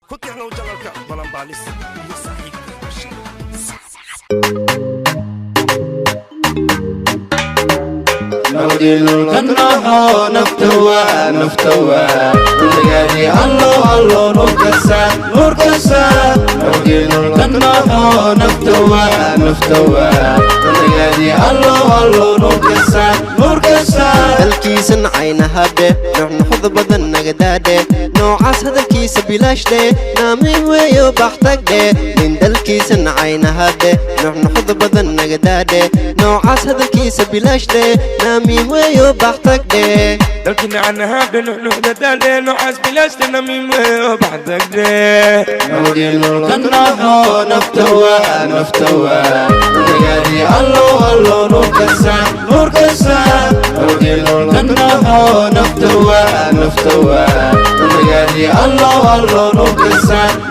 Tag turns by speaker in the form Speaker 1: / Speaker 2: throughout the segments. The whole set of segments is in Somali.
Speaker 1: كنت احنا وجلالك بلان باليس يا صاحبي
Speaker 2: نوديل القناحة نفتوى ونقالي الله نور كسان نوديل القناحة نفتوى ونقالي الله نور كسان
Speaker 3: dalkiisan caynaha dheh nuxnuxda badan naga daadhe noocaas hadalkiisa bilaash dheh naamiin weeyo baxtag dheh nin dalkiisan caynaha dheh nuxnuxda badan naga daadhe noocaas hadalkiisa bilaash dheh naamiin weeyo baxtag dheh
Speaker 1: dalkina canaha nuxnuxda daadhe noocaas bilaash dheh naamiin weeyo baxtag dheh
Speaker 2: نوديل القناحة نفتوى ونقالي الله نور كسان نوديل القناحة نفتوى ونقالي الله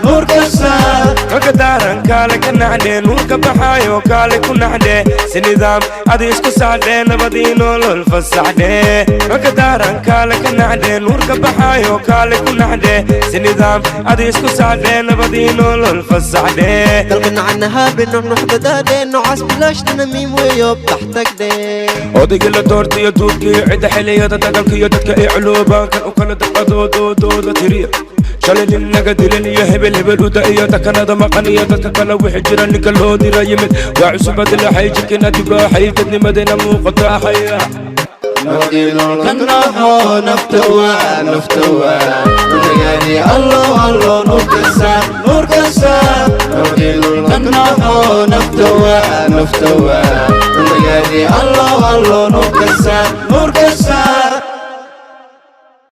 Speaker 2: نور كسان
Speaker 1: كقدارن كالك نحدي نور كبحايو كالك نحدي سنظام عدي اسكو سعدي نبدينو للفسعدي كقدارن كالك نحدي نور كبحايو كالك نحدي سنظام عدي اسكو سعدي نبدينو للفسعدي
Speaker 3: dalkan canaha dheh nuxnuxda daadhe noocaas bilaash dheh naamiin weeyo baxtag dheh
Speaker 1: odayga la doortay duudkii cida xiliyada dagaalka iyo dadka ay culuubaan kan u kala dabcadoodoodooda tiriya shalay nin naga dilan iyo hebel u da'iyo takanada maqan iyo dadka kale wixii jira ninka loo dira yimid waa cusubadila xay jirkina dibaaxay dadnimadayna muuqata xaya
Speaker 2: نوديل القناحة نفتوى ونقالي الله نور كسان نوديل القناحة نفتوى ونقالي الله نور كسان